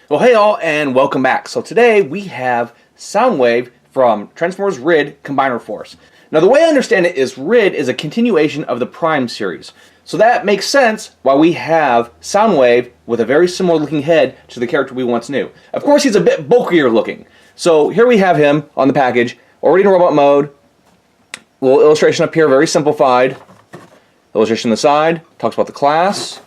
Well, hey all, and welcome back. So today we have Soundwave from Transformers RID Combiner Force. Now the way I understand it is RID is a continuation of the Prime series. So that makes sense why we have Soundwave with a very similar looking head to the character we once knew. Of course he's a bit bulkier looking. So here we have him on the package, already in robot mode. A little illustration up here, very simplified. Illustration on the side, talks about the class.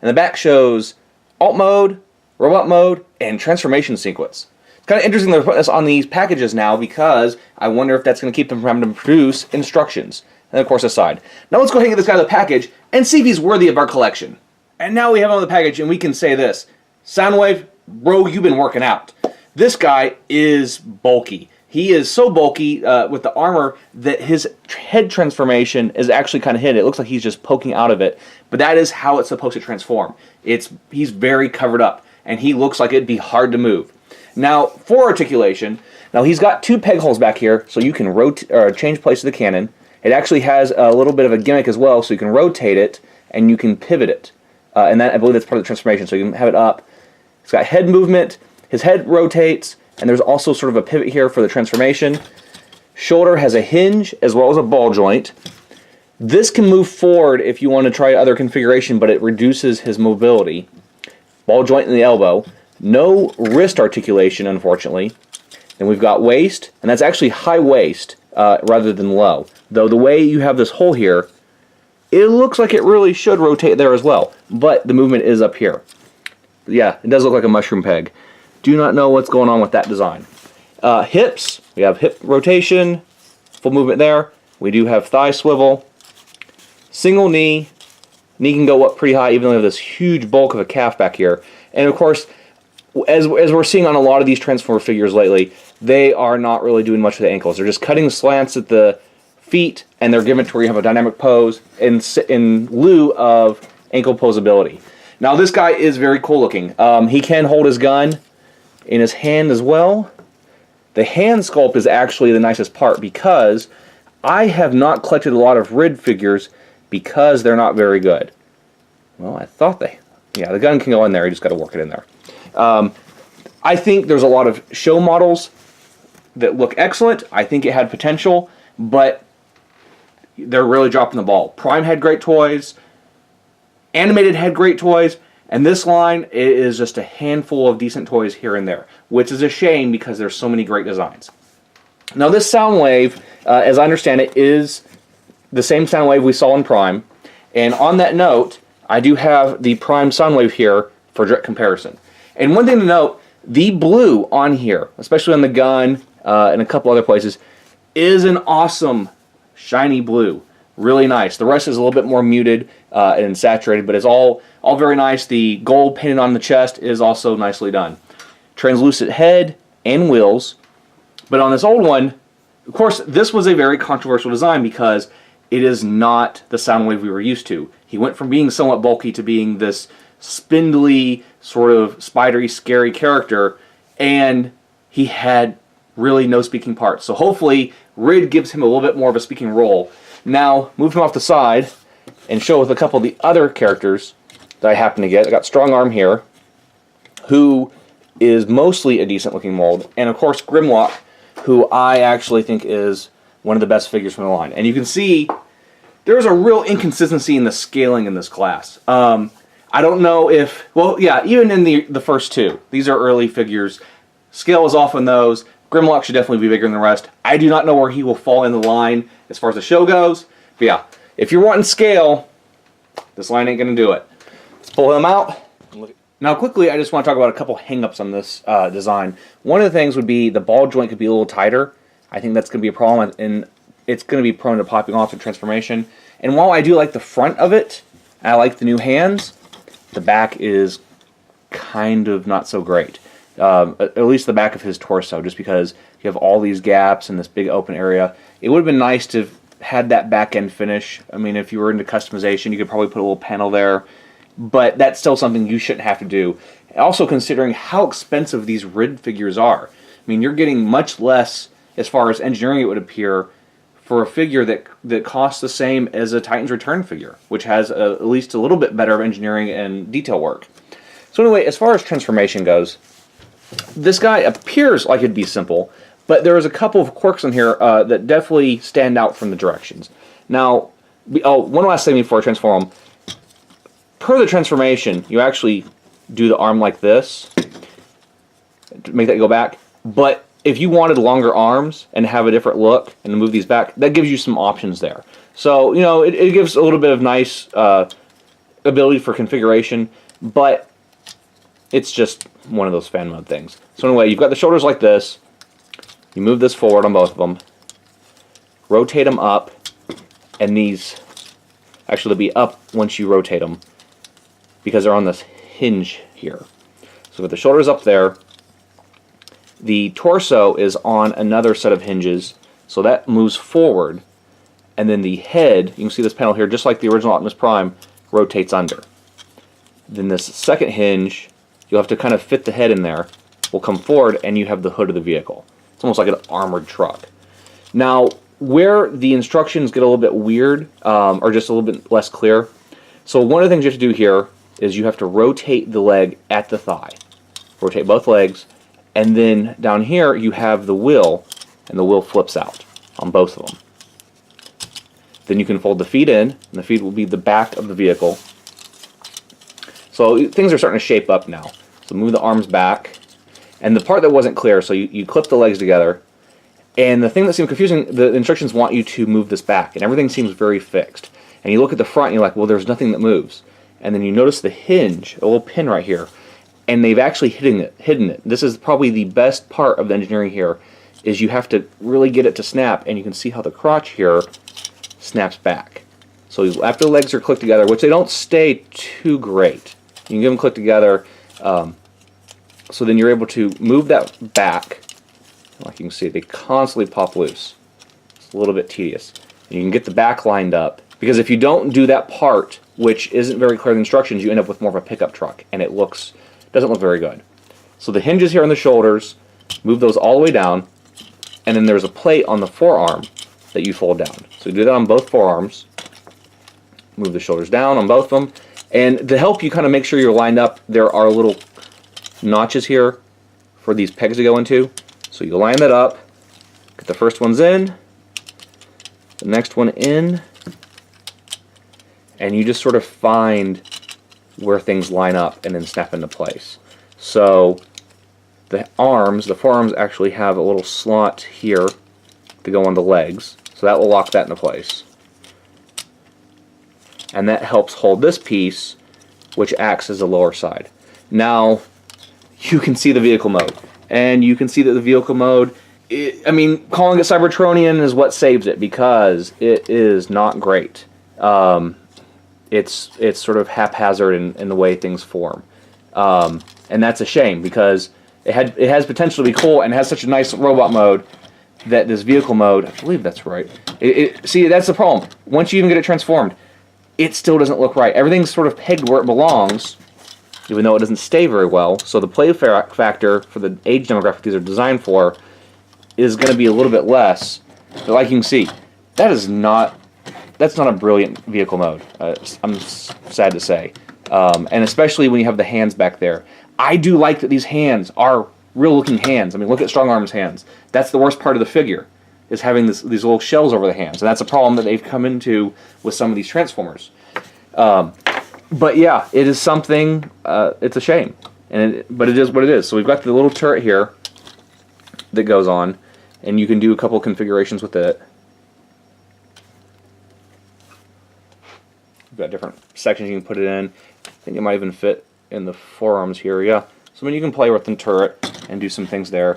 And the back shows alt mode, robot mode, and transformation sequence. It's kind of interesting they're putting this on these packages now because I wonder if that's going to keep them from having to produce instructions. And of course aside. Now let's go ahead and get this guy the package and see if he's worthy of our collection. And now we have him on the package and we can say this. Soundwave, bro, you've been working out. This guy is bulky. He is so bulky with the armor that his head transformation is actually kind of hidden. It looks like he's just poking out of it. But that is how it's supposed to transform. He's very covered up. And he looks like it'd be hard to move. Now, for articulation, now he's got two peg holes back here, so you can change place of the cannon. It actually has a little bit of a gimmick as well, so you can rotate it and you can pivot it. And that, I believe that's part of the transformation, so you can have it up. It's got head movement, his head rotates, and there's also sort of a pivot here for the transformation. Shoulder has a hinge as well as a ball joint. This can move forward if you want to try other configuration, but it reduces his mobility. Ball joint in the elbow. No wrist articulation, unfortunately. Then we've got waist, and that's actually high waist rather than low. Though the way you have this hole here, it looks like it really should rotate there as well. But the movement is up here. Yeah, it does look like a mushroom peg. Do not know what's going on with that design. Hips, we have hip rotation, full movement there. We do have thigh swivel. Single knee. Knee can go up pretty high, even though we have this huge bulk of a calf back here. And of course, as we're seeing on a lot of these Transformer figures lately, they are not really doing much with the ankles. They're just cutting slants at the feet, and they're given to where you have a dynamic pose in lieu of ankle posability. Now this guy is very cool looking. He can hold his gun in his hand as well. The hand sculpt is actually the nicest part because I have not collected a lot of RID figures because they're not very good. Well, I thought yeah, the gun can go in there, you just got to work it in there. I think there's a lot of show models that look excellent. I think it had potential, but they're really dropping the ball. Prime had great toys, Animated had great toys, and this line is just a handful of decent toys here and there, which is a shame because there's so many great designs. Now this Soundwave, as I understand it, is the same Soundwave we saw in Prime, and on that note, I do have the Prime Soundwave here for direct comparison. And one thing to note, the blue on here, especially on the gun and a couple other places, is an awesome shiny blue. Really nice. The rest is a little bit more muted and saturated, but it's all very nice. The gold painted on the chest is also nicely done. Translucent head and wheels, but on this old one, of course, this was a very controversial design because it is not the Soundwave we were used to. He went from being somewhat bulky to being this spindly, sort of spidery, scary character, and he had really no speaking parts. So hopefully, RID gives him a little bit more of a speaking role. Now, move him off the side and show with a couple of the other characters that I happen to get. I got Strong Arm here, who is mostly a decent looking mold, and of course Grimlock, who I actually think is one of the best figures from the line. And you can see there's a real inconsistency in the scaling in this class. I don't know if, well, yeah, even in the first two, these are early figures. Scale is off on those. Grimlock should definitely be bigger than the rest. I do not know where he will fall in the line as far as the show goes. But yeah, if you're wanting scale, this line ain't going to do it. Let's pull him out. Now quickly, I just want to talk about a couple hang-ups on this design. One of the things would be the ball joint could be a little tighter. I think that's going to be a problem, and it's going to be prone to popping off in transformation. And while I do like the front of it, and I like the new hands, the back is kind of not so great. At least the back of his torso, just because you have all these gaps in this big open area. It would have been nice to have had that back end finish. I mean, if you were into customization, you could probably put a little panel there, but that's still something you shouldn't have to do. Also considering how expensive these RID figures are. I mean, you're getting much less as far as engineering, it would appear, for a figure that costs the same as a Titan's Return figure, which has at least a little bit better engineering and detail work. So anyway, as far as transformation goes, this guy appears like it'd be simple, but there is a couple of quirks in here that definitely stand out from the directions. Now, one last thing before I transform him. Per the transformation, you actually do the arm like this to make that go back. But if you wanted longer arms and have a different look and move these back, that gives you some options there. So, you know, it gives a little bit of nice ability for configuration, but it's just one of those fan mode things. So anyway, you've got the shoulders like this. You move this forward on both of them. Rotate them up, and these actually they'll be up once you rotate them because they're on this hinge here. So with the shoulders up there, the torso is on another set of hinges, so that moves forward, and then the head, you can see this panel here, just like the original Optimus Prime, rotates under. Then this second hinge, you'll have to kind of fit the head in there, will come forward, and you have the hood of the vehicle. It's almost like an armored truck. Now, where the instructions get a little bit weird, or just a little bit less clear, so one of the things you have to do here is you have to rotate the leg at the thigh. Rotate both legs, and then down here you have the wheel, and the wheel flips out on both of them. Then you can fold the feet in, and the feet will be the back of the vehicle. So things are starting to shape up now. So move the arms back, and the part that wasn't clear, so you clip the legs together, and the thing that seemed confusing, the instructions want you to move this back, and everything seems very fixed. And you look at the front, and you're like, well, there's nothing that moves. And then you notice the hinge, a little pin right here, and they've actually hidden it. This is probably the best part of the engineering here, is you have to really get it to snap, and you can see how the crotch here snaps back. So after the legs are clicked together, which they don't stay too great, you can give them click together, so then you're able to move that back. Like you can see, they constantly pop loose. It's a little bit tedious. And you can get the back lined up, because if you don't do that part, which isn't very clear in the instructions, you end up with more of a pickup truck, and it doesn't look very good. So the hinges here on the shoulders, move those all the way down, and then there's a plate on the forearm that you fold down. So you do that on both forearms, move the shoulders down on both of them, and to help you kind of make sure you're lined up, there are little notches here for these pegs to go into. So you line that up, get the first ones in, the next one in, and you just sort of find where things line up and then snap into place. So the forearms actually have a little slot here to go on the legs, so that will lock that into place. And that helps hold this piece, which acts as the lower side. Now you can see the vehicle mode, and you can see that the vehicle mode, I mean, calling it Cybertronian is what saves it, because it is not great. It's sort of haphazard in the way things form, and that's a shame, because it has potential to be cool and has such a nice robot mode that this vehicle mode, I believe that's right. See, that's the problem. Once you even get it transformed, it still doesn't look right. Everything's sort of pegged where it belongs, even though it doesn't stay very well. So the play factor for the age demographic these are designed for is going to be a little bit less. But like you can see, that's not a brilliant vehicle mode. I'm sad to say, and especially when you have the hands back there. I do like that these hands are real-looking hands. I mean, look at Strong Arm's hands. That's the worst part of the figure, is having these little shells over the hands, and that's a problem that they've come into with some of these Transformers. But yeah, it is something. It's a shame, but it is what it is. So we've got the little turret here that goes on, and you can do a couple configurations with it. We've got different sections you can put it in. I think it might even fit in the forearms here. Yeah. So I mean, you can play with the turret and do some things there.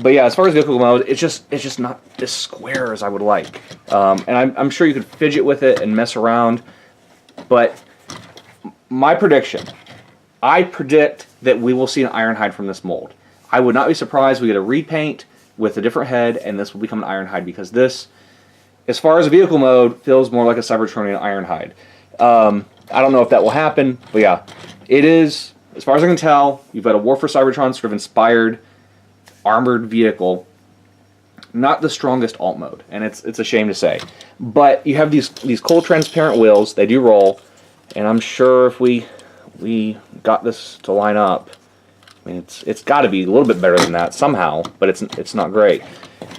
But yeah, as far as vehicle mode, it's just not as square as I would like. And I'm sure you could fidget with it and mess around. But my prediction, I predict that we will see an Ironhide from this mold. I would not be surprised we get a repaint with a different head, and this will become an Ironhide, because this, as far as vehicle mode, feels more like a Cybertronian Ironhide. I don't know if that will happen, but yeah, it is As far as I can tell, you've got a War for Cybertron sort of inspired armored vehicle. Not the strongest alt mode, and it's a shame to say. But you have these cold transparent wheels. They do roll, and I'm sure if we got this to line up, I mean it's got to be a little bit better than that somehow, but it's not great.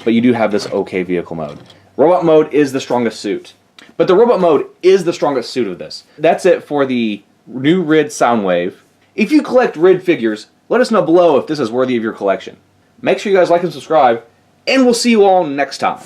But you do have this okay vehicle mode. Robot mode is the strongest suit. But the robot mode is the strongest suit of this. That's it for the new RID Soundwave. If you collect RID figures, let us know below if this is worthy of your collection. Make sure you guys like and subscribe, and we'll see you all next time.